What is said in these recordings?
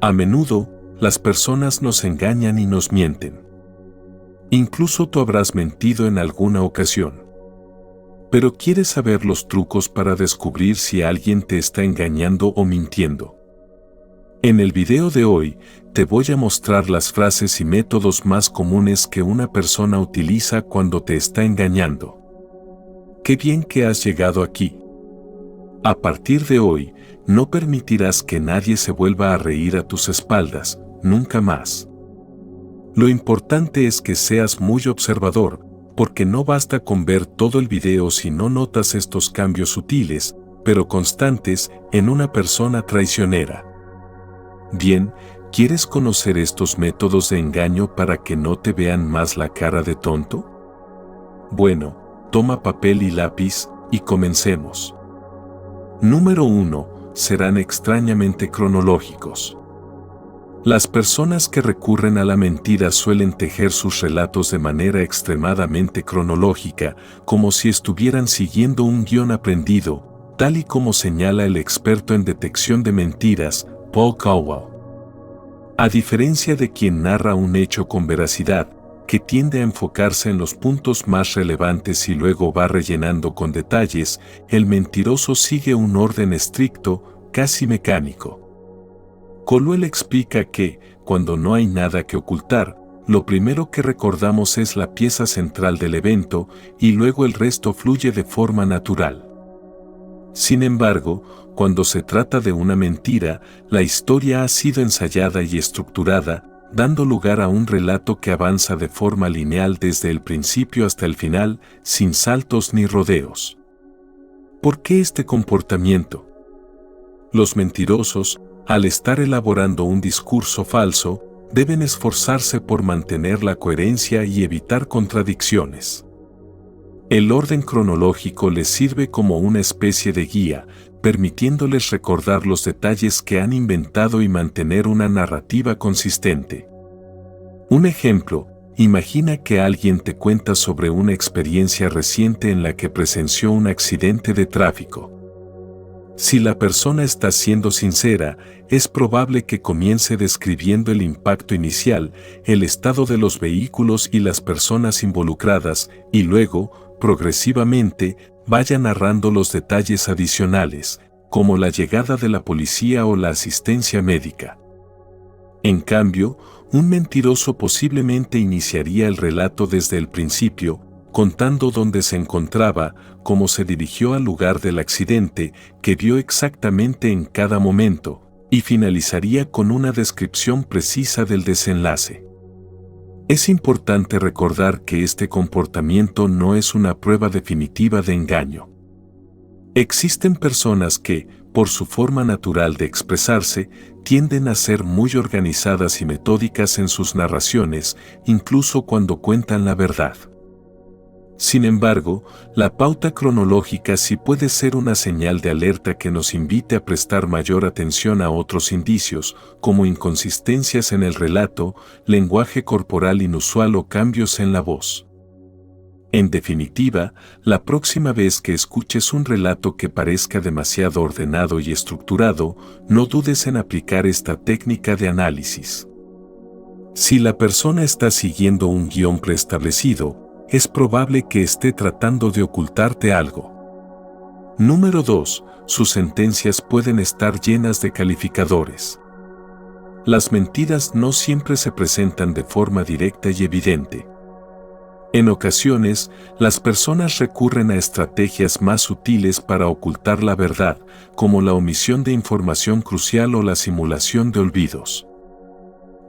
A menudo, las personas nos engañan y nos mienten. Incluso tú habrás mentido en alguna ocasión. Pero ¿quieres saber los trucos para descubrir si alguien te está engañando o mintiendo? En el video de hoy, te voy a mostrar las frases y métodos más comunes que una persona utiliza cuando te está engañando. ¡Qué bien que has llegado aquí! A partir de hoy, no permitirás que nadie se vuelva a reír a tus espaldas, nunca más. Lo importante es que seas muy observador, porque no basta con ver todo el video si no notas estos cambios sutiles, pero constantes, en una persona traicionera. Bien, ¿quieres conocer estos métodos de engaño para que no te vean más la cara de tonto? Bueno, toma papel y lápiz, y comencemos. Número 1. Serán extrañamente cronológicos. Las personas que recurren a la mentira suelen tejer sus relatos de manera extremadamente cronológica, como si estuvieran siguiendo un guión aprendido, tal y como señala el experto en detección de mentiras, Paul Cowell. A diferencia de quien narra un hecho con veracidad, que tiende a enfocarse en los puntos más relevantes y luego va rellenando con detalles, el mentiroso sigue un orden estricto, casi mecánico. Cowell explica que, cuando no hay nada que ocultar, lo primero que recordamos es la pieza central del evento y luego el resto fluye de forma natural. Sin embargo, cuando se trata de una mentira, la historia ha sido ensayada y estructurada, dando lugar a un relato que avanza de forma lineal desde el principio hasta el final, sin saltos ni rodeos. ¿Por qué este comportamiento? Los mentirosos, al estar elaborando un discurso falso, deben esforzarse por mantener la coherencia y evitar contradicciones. El orden cronológico les sirve como una especie de guía, permitiéndoles recordar los detalles que han inventado y mantener una narrativa consistente. Un ejemplo, imagina que alguien te cuenta sobre una experiencia reciente en la que presenció un accidente de tráfico. Si la persona está siendo sincera, es probable que comience describiendo el impacto inicial, el estado de los vehículos y las personas involucradas, y luego, progresivamente, vaya narrando los detalles adicionales, como la llegada de la policía o la asistencia médica. En cambio, un mentiroso posiblemente iniciaría el relato desde el principio, contando dónde se encontraba, cómo se dirigió al lugar del accidente, que vio exactamente en cada momento, y finalizaría con una descripción precisa del desenlace. Es importante recordar que este comportamiento no es una prueba definitiva de engaño. Existen personas que, por su forma natural de expresarse, tienden a ser muy organizadas y metódicas en sus narraciones, incluso cuando cuentan la verdad. Sin embargo, la pauta cronológica sí puede ser una señal de alerta que nos invite a prestar mayor atención a otros indicios, como inconsistencias en el relato, lenguaje corporal inusual o cambios en la voz. En definitiva, la próxima vez que escuches un relato que parezca demasiado ordenado y estructurado, no dudes en aplicar esta técnica de análisis. Si la persona está siguiendo un guión preestablecido, es probable que esté tratando de ocultarte algo. Número 2. Sus sentencias pueden estar llenas de calificadores. Las mentiras no siempre se presentan de forma directa y evidente. En ocasiones, las personas recurren a estrategias más sutiles para ocultar la verdad, como la omisión de información crucial o la simulación de olvidos.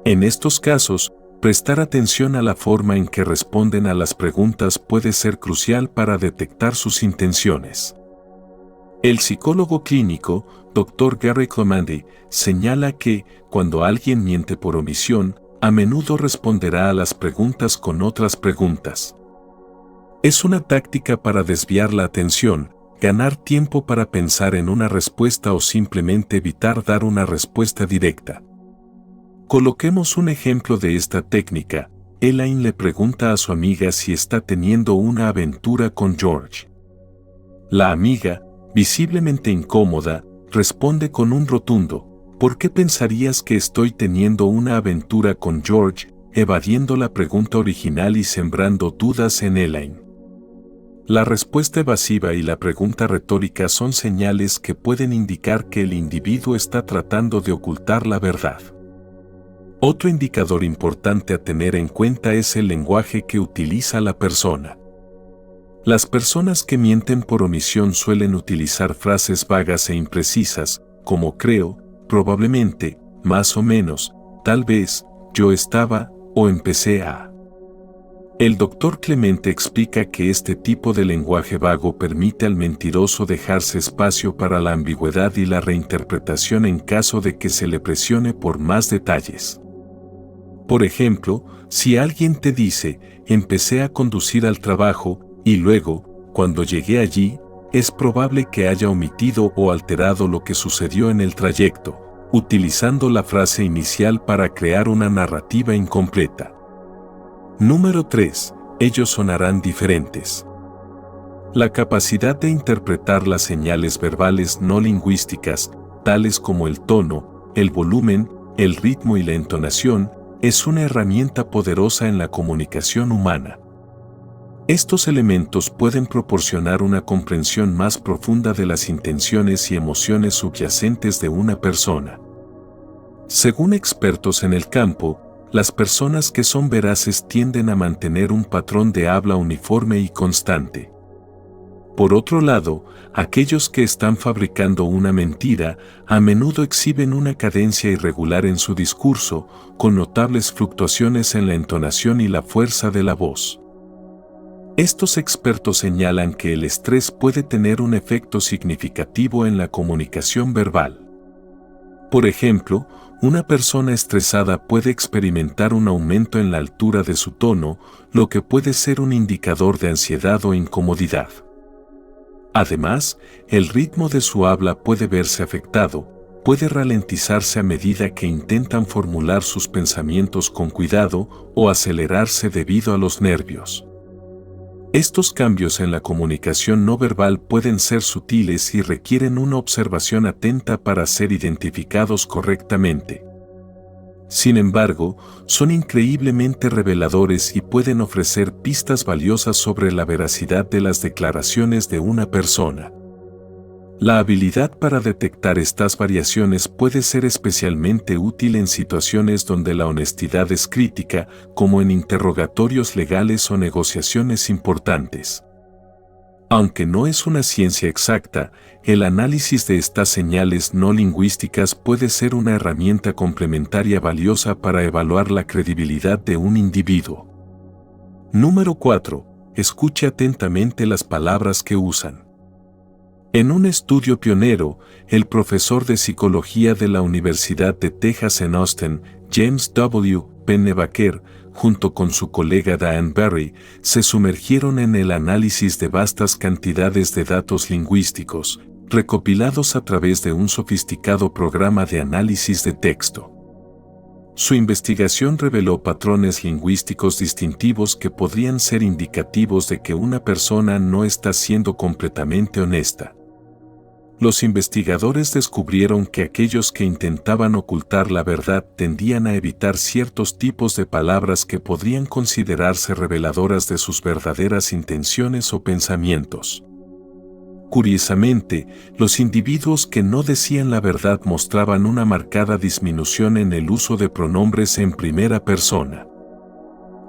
En estos casos, prestar atención a la forma en que responden a las preguntas puede ser crucial para detectar sus intenciones. El psicólogo clínico, Dr. Gary Clemente, señala que, cuando alguien miente por omisión, a menudo responderá a las preguntas con otras preguntas. Es una táctica para desviar la atención, ganar tiempo para pensar en una respuesta o simplemente evitar dar una respuesta directa. Coloquemos un ejemplo de esta técnica. Elaine le pregunta a su amiga si está teniendo una aventura con George. La amiga, visiblemente incómoda, responde con un rotundo, ¿Por qué pensarías que estoy teniendo una aventura con George, evadiendo la pregunta original y sembrando dudas en Elaine? La respuesta evasiva y la pregunta retórica son señales que pueden indicar que el individuo está tratando de ocultar la verdad. Otro indicador importante a tener en cuenta es el lenguaje que utiliza la persona. Las personas que mienten por omisión suelen utilizar frases vagas e imprecisas, como creo, probablemente, más o menos, tal vez, yo estaba, o empecé a. El Dr. Clemente explica que este tipo de lenguaje vago permite al mentiroso dejarse espacio para la ambigüedad y la reinterpretación en caso de que se le presione por más detalles. Por ejemplo, si alguien te dice, empecé a conducir al trabajo, y luego, cuando llegué allí, es probable que haya omitido o alterado lo que sucedió en el trayecto, utilizando la frase inicial para crear una narrativa incompleta. Número 3. Ellos sonarán diferentes. La capacidad de interpretar las señales verbales no lingüísticas, tales como el tono, el volumen, el ritmo y la entonación, es una herramienta poderosa en la comunicación humana. Estos elementos pueden proporcionar una comprensión más profunda de las intenciones y emociones subyacentes de una persona. Según expertos en el campo, las personas que son veraces tienden a mantener un patrón de habla uniforme y constante. Por otro lado, aquellos que están fabricando una mentira a menudo exhiben una cadencia irregular en su discurso, con notables fluctuaciones en la entonación y la fuerza de la voz. Estos expertos señalan que el estrés puede tener un efecto significativo en la comunicación verbal. Por ejemplo, una persona estresada puede experimentar un aumento en la altura de su tono, lo que puede ser un indicador de ansiedad o incomodidad. Además, el ritmo de su habla puede verse afectado, puede ralentizarse a medida que intentan formular sus pensamientos con cuidado o acelerarse debido a los nervios. Estos cambios en la comunicación no verbal pueden ser sutiles y requieren una observación atenta para ser identificados correctamente. Sin embargo, son increíblemente reveladores y pueden ofrecer pistas valiosas sobre la veracidad de las declaraciones de una persona. La habilidad para detectar estas variaciones puede ser especialmente útil en situaciones donde la honestidad es crítica, como en interrogatorios legales o negociaciones importantes. Aunque no es una ciencia exacta, el análisis de estas señales no lingüísticas puede ser una herramienta complementaria valiosa para evaluar la credibilidad de un individuo. Número 4. Escuche atentamente las palabras que usan. En un estudio pionero, el profesor de psicología de la Universidad de Texas en Austin, James W. Pennebaker, junto con su colega Diane Berry, se sumergieron en el análisis de vastas cantidades de datos lingüísticos, recopilados a través de un sofisticado programa de análisis de texto. Su investigación reveló patrones lingüísticos distintivos que podrían ser indicativos de que una persona no está siendo completamente honesta. Los investigadores descubrieron que aquellos que intentaban ocultar la verdad tendían a evitar ciertos tipos de palabras que podrían considerarse reveladoras de sus verdaderas intenciones o pensamientos. Curiosamente, los individuos que no decían la verdad mostraban una marcada disminución en el uso de pronombres en primera persona.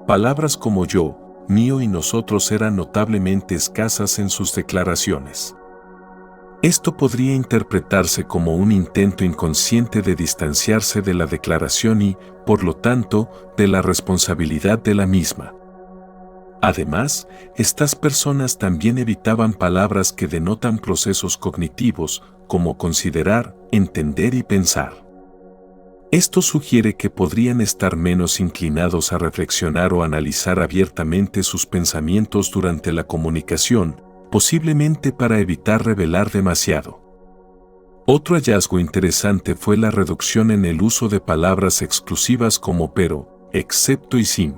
Palabras como yo, mío y nosotros eran notablemente escasas en sus declaraciones. Esto podría interpretarse como un intento inconsciente de distanciarse de la declaración y, por lo tanto, de la responsabilidad de la misma. Además, estas personas también evitaban palabras que denotan procesos cognitivos, como considerar, entender y pensar. Esto sugiere que podrían estar menos inclinados a reflexionar o analizar abiertamente sus pensamientos durante la comunicación, posiblemente para evitar revelar demasiado. Otro hallazgo interesante fue la reducción en el uso de palabras exclusivas como pero, excepto y sin.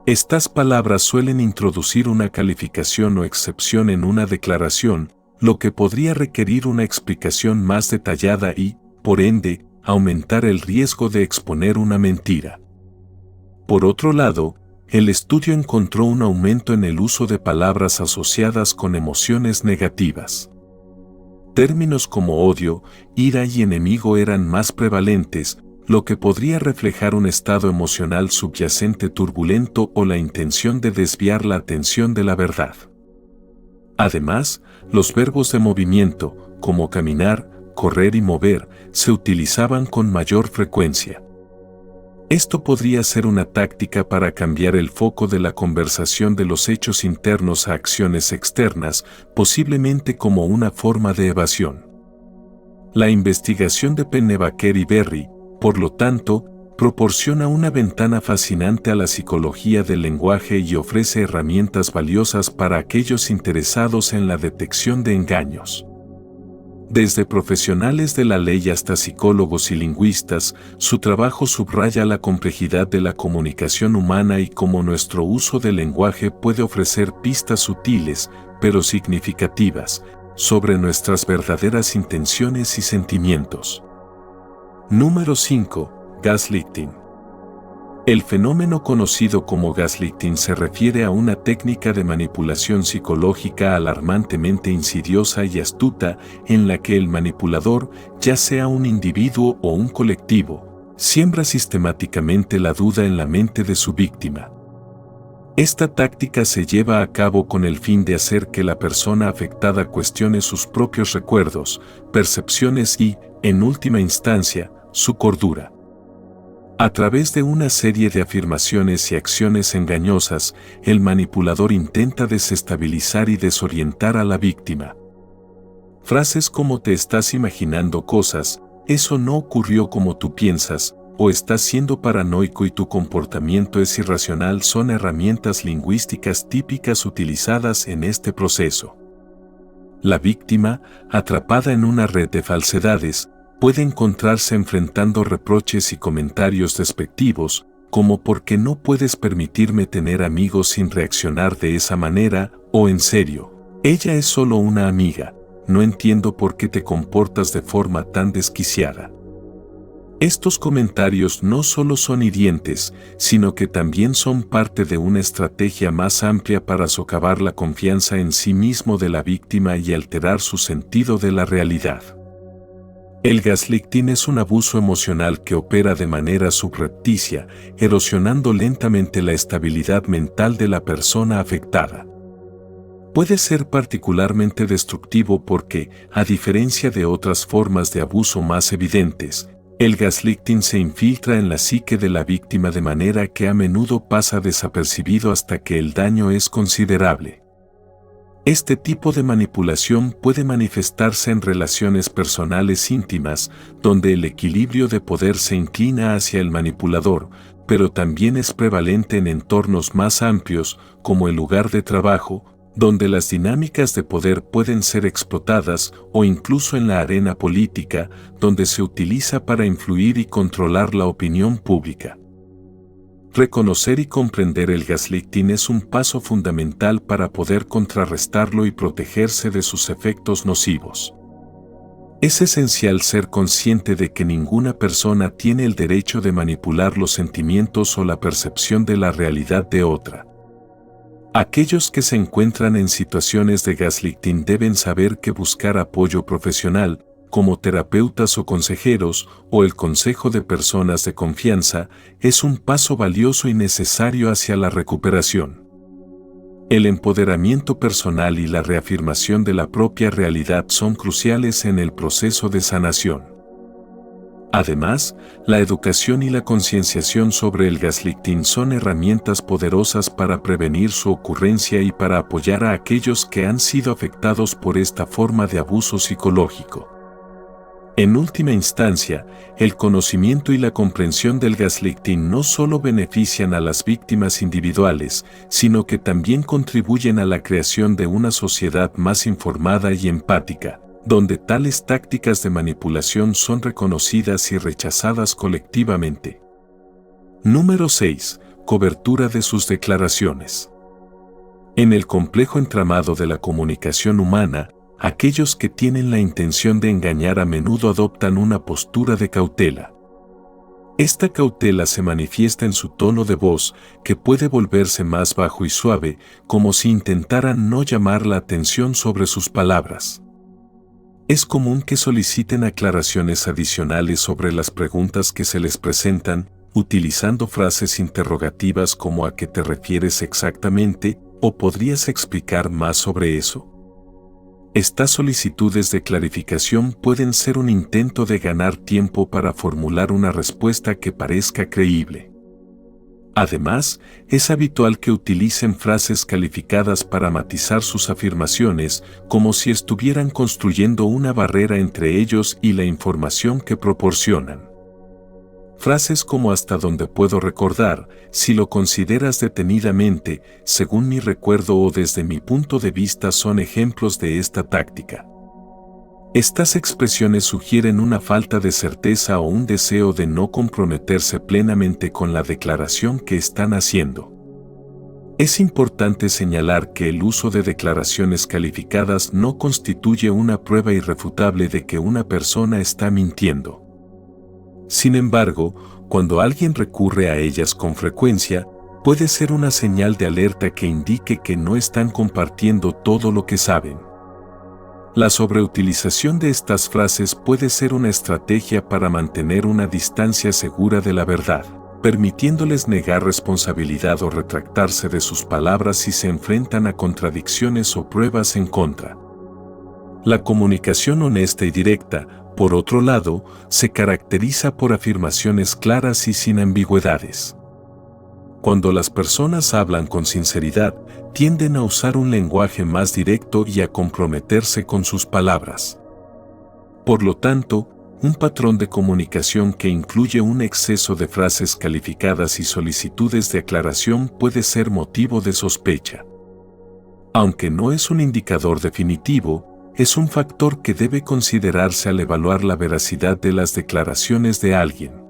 Estas palabras suelen introducir una calificación o excepción en una declaración, lo que podría requerir una explicación más detallada y, por ende, aumentar el riesgo de exponer una mentira. Por otro lado, el estudio encontró un aumento en el uso de palabras asociadas con emociones negativas. Términos como odio, ira y enemigo eran más prevalentes, lo que podría reflejar un estado emocional subyacente turbulento o la intención de desviar la atención de la verdad. Además, los verbos de movimiento, como caminar, correr y mover, se utilizaban con mayor frecuencia. Esto podría ser una táctica para cambiar el foco de la conversación de los hechos internos a acciones externas, posiblemente como una forma de evasión. La investigación de Pennebaker y Berry, por lo tanto, proporciona una ventana fascinante a la psicología del lenguaje y ofrece herramientas valiosas para aquellos interesados en la detección de engaños. Desde profesionales de la ley hasta psicólogos y lingüistas, su trabajo subraya la complejidad de la comunicación humana y cómo nuestro uso del lenguaje puede ofrecer pistas sutiles, pero significativas, sobre nuestras verdaderas intenciones y sentimientos. Número 5. Gaslighting. El fenómeno conocido como gaslighting se refiere a una técnica de manipulación psicológica alarmantemente insidiosa y astuta en la que el manipulador, ya sea un individuo o un colectivo, siembra sistemáticamente la duda en la mente de su víctima. Esta táctica se lleva a cabo con el fin de hacer que la persona afectada cuestione sus propios recuerdos, percepciones y, en última instancia, su cordura. A través de una serie de afirmaciones y acciones engañosas, el manipulador intenta desestabilizar y desorientar a la víctima. Frases como "te estás imaginando cosas", "eso no ocurrió como tú piensas", o "estás siendo paranoico y tu comportamiento es irracional" son herramientas lingüísticas típicas utilizadas en este proceso. La víctima, atrapada en una red de falsedades, puede encontrarse enfrentando reproches y comentarios despectivos, como "¿por qué no puedes permitirme tener amigos sin reaccionar de esa manera?" o "en serio, ella es solo una amiga, no entiendo por qué te comportas de forma tan desquiciada". Estos comentarios no solo son hirientes, sino que también son parte de una estrategia más amplia para socavar la confianza en sí mismo de la víctima y alterar su sentido de la realidad. El gaslighting es un abuso emocional que opera de manera subrepticia, erosionando lentamente la estabilidad mental de la persona afectada. Puede ser particularmente destructivo porque, a diferencia de otras formas de abuso más evidentes, el gaslighting se infiltra en la psique de la víctima de manera que a menudo pasa desapercibido hasta que el daño es considerable. Este tipo de manipulación puede manifestarse en relaciones personales íntimas, donde el equilibrio de poder se inclina hacia el manipulador, pero también es prevalente en entornos más amplios, como el lugar de trabajo, donde las dinámicas de poder pueden ser explotadas, o incluso en la arena política, donde se utiliza para influir y controlar la opinión pública. Reconocer y comprender el gaslighting es un paso fundamental para poder contrarrestarlo y protegerse de sus efectos nocivos. Es esencial ser consciente de que ninguna persona tiene el derecho de manipular los sentimientos o la percepción de la realidad de otra. Aquellos que se encuentran en situaciones de gaslighting deben saber que buscar apoyo profesional, como terapeutas o consejeros, o el consejo de personas de confianza, es un paso valioso y necesario hacia la recuperación. El empoderamiento personal y la reafirmación de la propia realidad son cruciales en el proceso de sanación. Además, la educación y la concienciación sobre el gaslighting son herramientas poderosas para prevenir su ocurrencia y para apoyar a aquellos que han sido afectados por esta forma de abuso psicológico. En última instancia, el conocimiento y la comprensión del gaslighting no solo benefician a las víctimas individuales, sino que también contribuyen a la creación de una sociedad más informada y empática, donde tales tácticas de manipulación son reconocidas y rechazadas colectivamente. Número 6. Cobertura de sus declaraciones. En el complejo entramado de la comunicación humana, aquellos que tienen la intención de engañar a menudo adoptan una postura de cautela. Esta cautela se manifiesta en su tono de voz, que puede volverse más bajo y suave, como si intentaran no llamar la atención sobre sus palabras. Es común que soliciten aclaraciones adicionales sobre las preguntas que se les presentan, utilizando frases interrogativas como ¿a qué te refieres exactamente? ¿O podrías explicar más sobre eso? Estas solicitudes de clarificación pueden ser un intento de ganar tiempo para formular una respuesta que parezca creíble. Además, es habitual que utilicen frases calificadas para matizar sus afirmaciones, como si estuvieran construyendo una barrera entre ellos y la información que proporcionan. Frases como hasta donde puedo recordar, si lo consideras detenidamente, según mi recuerdo o desde mi punto de vista son ejemplos de esta táctica. Estas expresiones sugieren una falta de certeza o un deseo de no comprometerse plenamente con la declaración que están haciendo. Es importante señalar que el uso de declaraciones calificadas no constituye una prueba irrefutable de que una persona está mintiendo. Sin embargo, cuando alguien recurre a ellas con frecuencia, puede ser una señal de alerta que indique que no están compartiendo todo lo que saben. La sobreutilización de estas frases puede ser una estrategia para mantener una distancia segura de la verdad, permitiéndoles negar responsabilidad o retractarse de sus palabras si se enfrentan a contradicciones o pruebas en contra. La comunicación honesta y directa, por otro lado, se caracteriza por afirmaciones claras y sin ambigüedades. Cuando las personas hablan con sinceridad, tienden a usar un lenguaje más directo y a comprometerse con sus palabras. Por lo tanto, un patrón de comunicación que incluye un exceso de frases calificadas y solicitudes de aclaración puede ser motivo de sospecha. Aunque no es un indicador definitivo, es un factor que debe considerarse al evaluar la veracidad de las declaraciones de alguien.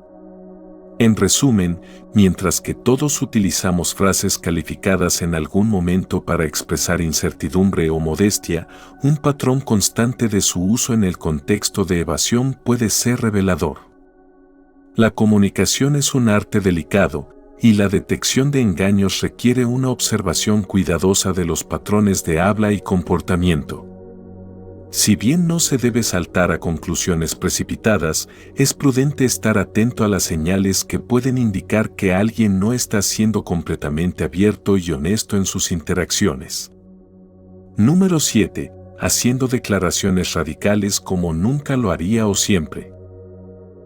En resumen, mientras que todos utilizamos frases calificadas en algún momento para expresar incertidumbre o modestia, un patrón constante de su uso en el contexto de evasión puede ser revelador. La comunicación es un arte delicado, y la detección de engaños requiere una observación cuidadosa de los patrones de habla y comportamiento. Si bien no se debe saltar a conclusiones precipitadas, es prudente estar atento a las señales que pueden indicar que alguien no está siendo completamente abierto y honesto en sus interacciones. Número 7. Haciendo declaraciones radicales como nunca lo haría o siempre.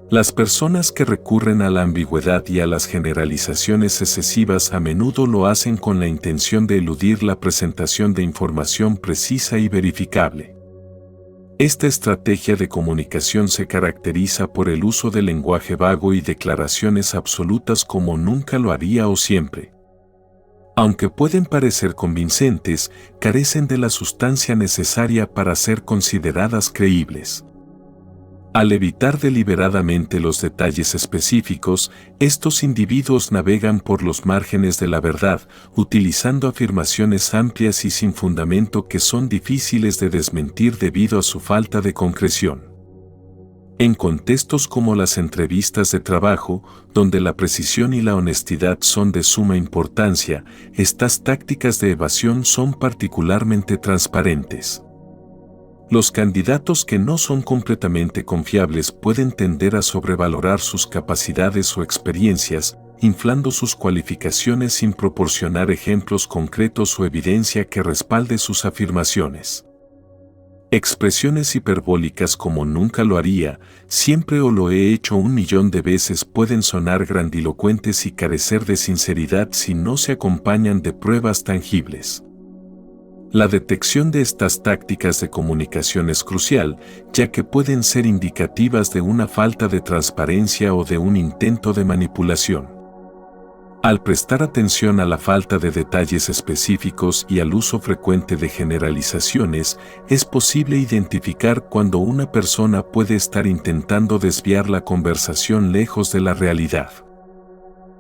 Las personas que recurren a la ambigüedad y a las generalizaciones excesivas a menudo lo hacen con la intención de eludir la presentación de información precisa y verificable. Esta estrategia de comunicación se caracteriza por el uso de lenguaje vago y declaraciones absolutas como nunca lo haría o siempre. Aunque pueden parecer convincentes, carecen de la sustancia necesaria para ser consideradas creíbles. Al evitar deliberadamente los detalles específicos, estos individuos navegan por los márgenes de la verdad, utilizando afirmaciones amplias y sin fundamento que son difíciles de desmentir debido a su falta de concreción. En contextos como las entrevistas de trabajo, donde la precisión y la honestidad son de suma importancia, estas tácticas de evasión son particularmente transparentes. Los candidatos que no son completamente confiables pueden tender a sobrevalorar sus capacidades o experiencias, inflando sus cualificaciones sin proporcionar ejemplos concretos o evidencia que respalde sus afirmaciones. Expresiones hiperbólicas como nunca lo haría, siempre o lo he hecho 1.000.000 de veces pueden sonar grandilocuentes y carecer de sinceridad si no se acompañan de pruebas tangibles. La detección de estas tácticas de comunicación es crucial, ya que pueden ser indicativas de una falta de transparencia o de un intento de manipulación. Al prestar atención a la falta de detalles específicos y al uso frecuente de generalizaciones, es posible identificar cuando una persona puede estar intentando desviar la conversación lejos de la realidad.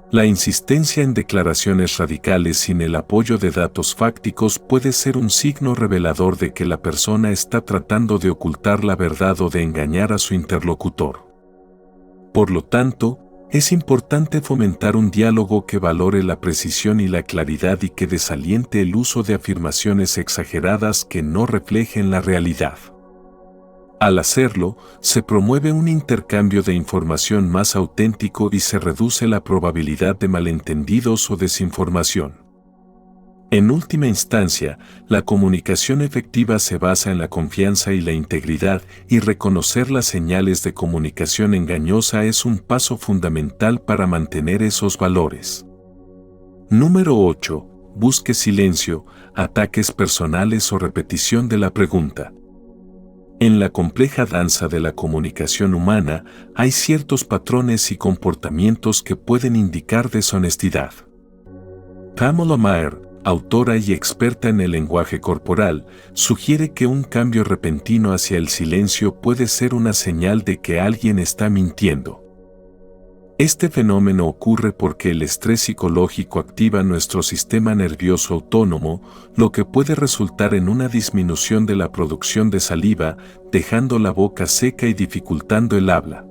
La insistencia en declaraciones radicales sin el apoyo de datos fácticos puede ser un signo revelador de que la persona está tratando de ocultar la verdad o de engañar a su interlocutor. Por lo tanto, es importante fomentar un diálogo que valore la precisión y la claridad y que desaliente el uso de afirmaciones exageradas que no reflejen la realidad. Al hacerlo, se promueve un intercambio de información más auténtico y se reduce la probabilidad de malentendidos o desinformación. En última instancia, la comunicación efectiva se basa en la confianza y la integridad, y reconocer las señales de comunicación engañosa es un paso fundamental para mantener esos valores. Número 8. Busque silencio, ataques personales o repetición de la pregunta. En la compleja danza de la comunicación humana, hay ciertos patrones y comportamientos que pueden indicar deshonestidad. Pamela Mayer, autora y experta en el lenguaje corporal, sugiere que un cambio repentino hacia el silencio puede ser una señal de que alguien está mintiendo. Este fenómeno ocurre porque el estrés psicológico activa nuestro sistema nervioso autónomo, lo que puede resultar en una disminución de la producción de saliva, dejando la boca seca y dificultando el habla.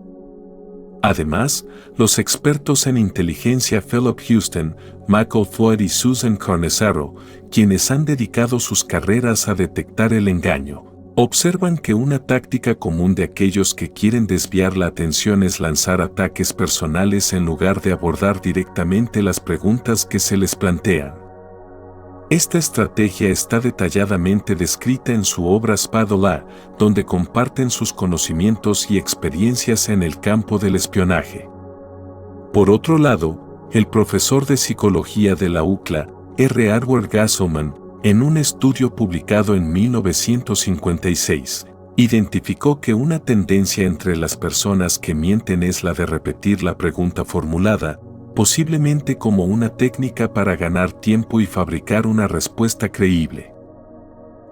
Además, los expertos en inteligencia Philip Houston, Michael Floyd y Susan Carnesaro, quienes han dedicado sus carreras a detectar el engaño, observan que una táctica común de aquellos que quieren desviar la atención es lanzar ataques personales en lugar de abordar directamente las preguntas que se les plantean. Esta estrategia está detalladamente descrita en su obra Spadola, donde comparten sus conocimientos y experiencias en el campo del espionaje. Por otro lado, el profesor de psicología de la UCLA, R. Edward Gasselman, en un estudio publicado en 1956, identificó que una tendencia entre las personas que mienten es la de repetir la pregunta formulada, posiblemente como una técnica para ganar tiempo y fabricar una respuesta creíble.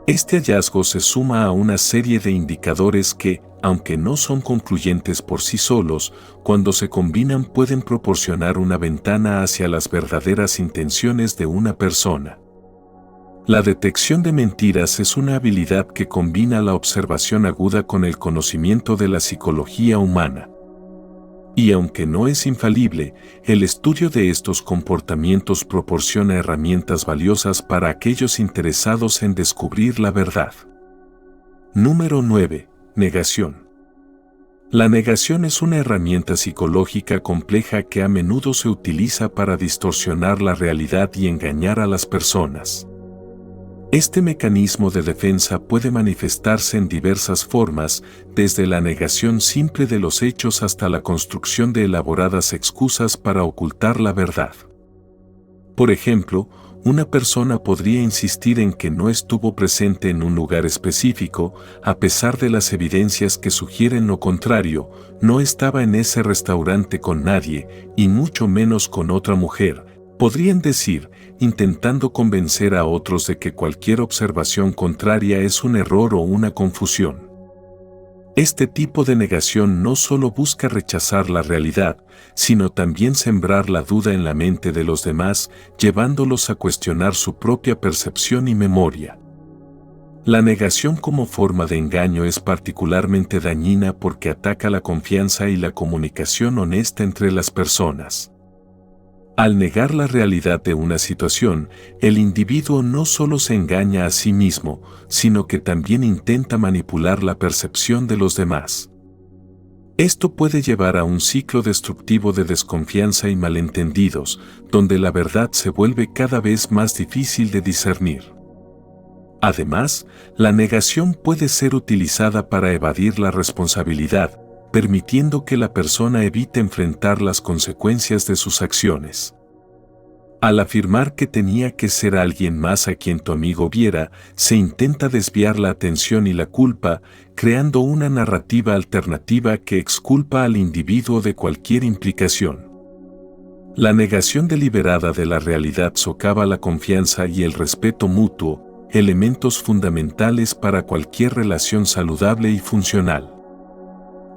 Este hallazgo se suma a una serie de indicadores que, aunque no son concluyentes por sí solos, cuando se combinan pueden proporcionar una ventana hacia las verdaderas intenciones de una persona. La detección de mentiras es una habilidad que combina la observación aguda con el conocimiento de la psicología humana. Y aunque no es infalible, el estudio de estos comportamientos proporciona herramientas valiosas para aquellos interesados en descubrir la verdad. Número 9. Negación. La negación es una herramienta psicológica compleja que a menudo se utiliza para distorsionar la realidad y engañar a las personas. Este mecanismo de defensa puede manifestarse en diversas formas, desde la negación simple de los hechos hasta la construcción de elaboradas excusas para ocultar la verdad. Por ejemplo, una persona podría insistir en que no estuvo presente en un lugar específico, a pesar de las evidencias que sugieren lo contrario, no estaba en ese restaurante con nadie, y mucho menos con otra mujer. Podrían decir, intentando convencer a otros de que cualquier observación contraria es un error o una confusión. Este tipo de negación no solo busca rechazar la realidad, sino también sembrar la duda en la mente de los demás, llevándolos a cuestionar su propia percepción y memoria. La negación como forma de engaño es particularmente dañina porque ataca la confianza y la comunicación honesta entre las personas. Al negar la realidad de una situación, el individuo no solo se engaña a sí mismo, sino que también intenta manipular la percepción de los demás. Esto puede llevar a un ciclo destructivo de desconfianza y malentendidos, donde la verdad se vuelve cada vez más difícil de discernir. Además, la negación puede ser utilizada para evadir la responsabilidad, permitiendo que la persona evite enfrentar las consecuencias de sus acciones. Al afirmar que tenía que ser alguien más a quien tu amigo viera, se intenta desviar la atención y la culpa, creando una narrativa alternativa que exculpa al individuo de cualquier implicación. La negación deliberada de la realidad socava la confianza y el respeto mutuo, elementos fundamentales para cualquier relación saludable y funcional.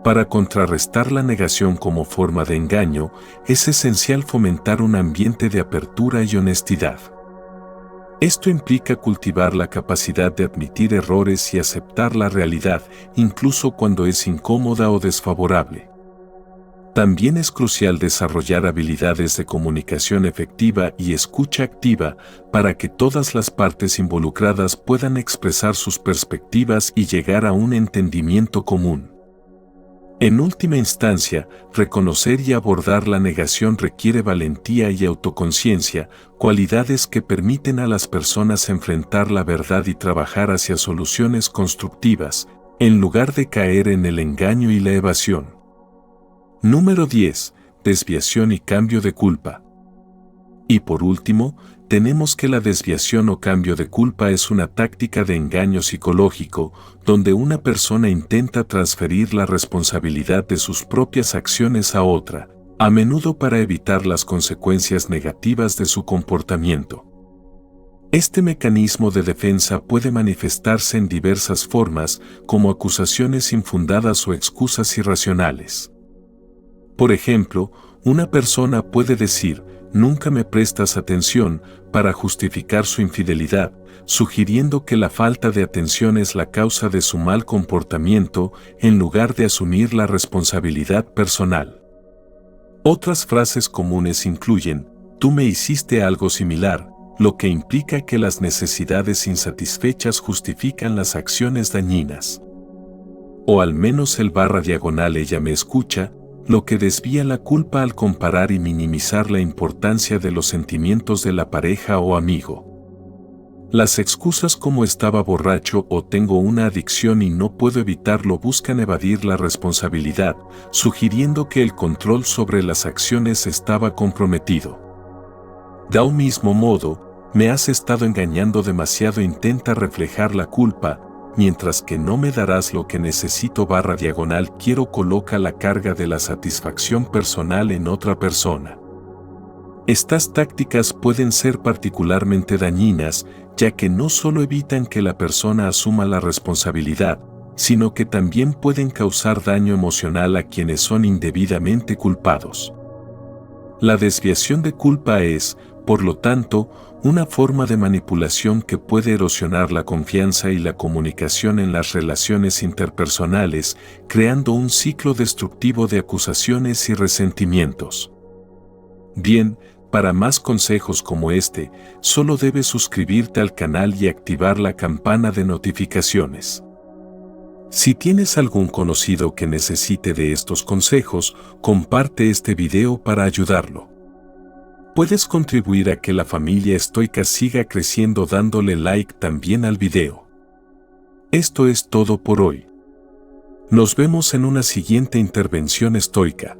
Para contrarrestar la negación como forma de engaño, es esencial fomentar un ambiente de apertura y honestidad. Esto implica cultivar la capacidad de admitir errores y aceptar la realidad, incluso cuando es incómoda o desfavorable. También es crucial desarrollar habilidades de comunicación efectiva y escucha activa para que todas las partes involucradas puedan expresar sus perspectivas y llegar a un entendimiento común. En última instancia, reconocer y abordar la negación requiere valentía y autoconciencia, cualidades que permiten a las personas enfrentar la verdad y trabajar hacia soluciones constructivas, en lugar de caer en el engaño y la evasión. Número 10. Desviación y cambio de culpa. Y por último, tenemos que la desviación o cambio de culpa es una táctica de engaño psicológico, donde una persona intenta transferir la responsabilidad de sus propias acciones a otra, a menudo para evitar las consecuencias negativas de su comportamiento. Este mecanismo de defensa puede manifestarse en diversas formas, como acusaciones infundadas o excusas irracionales. Por ejemplo, una persona puede decir, "Nunca me prestas atención", para justificar su infidelidad, sugiriendo que la falta de atención es la causa de su mal comportamiento, en lugar de asumir la responsabilidad personal. Otras frases comunes incluyen, "Tú me hiciste algo similar", lo que implica que las necesidades insatisfechas justifican las acciones dañinas. O al menos /ella me escucha, lo que desvía la culpa al comparar y minimizar la importancia de los sentimientos de la pareja o amigo. Las excusas como "estaba borracho" o "tengo una adicción y no puedo evitarlo" buscan evadir la responsabilidad, sugiriendo que el control sobre las acciones estaba comprometido. De un mismo modo, "me has estado engañando demasiado" intenta reflejar la culpa, mientras que "no me darás lo que necesito /quiero" coloca la carga de la satisfacción personal en otra persona. Estas tácticas pueden ser particularmente dañinas, ya que no solo evitan que la persona asuma la responsabilidad, sino que también pueden causar daño emocional a quienes son indebidamente culpados. La desviación de culpa es, por lo tanto, una forma de manipulación que puede erosionar la confianza y la comunicación en las relaciones interpersonales, creando un ciclo destructivo de acusaciones y resentimientos. Bien, para más consejos como este, solo debes suscribirte al canal y activar la campana de notificaciones. Si tienes algún conocido que necesite de estos consejos, comparte este video para ayudarlo. Puedes contribuir a que la familia estoica siga creciendo dándole like también al video. Esto es todo por hoy. Nos vemos en una siguiente intervención estoica.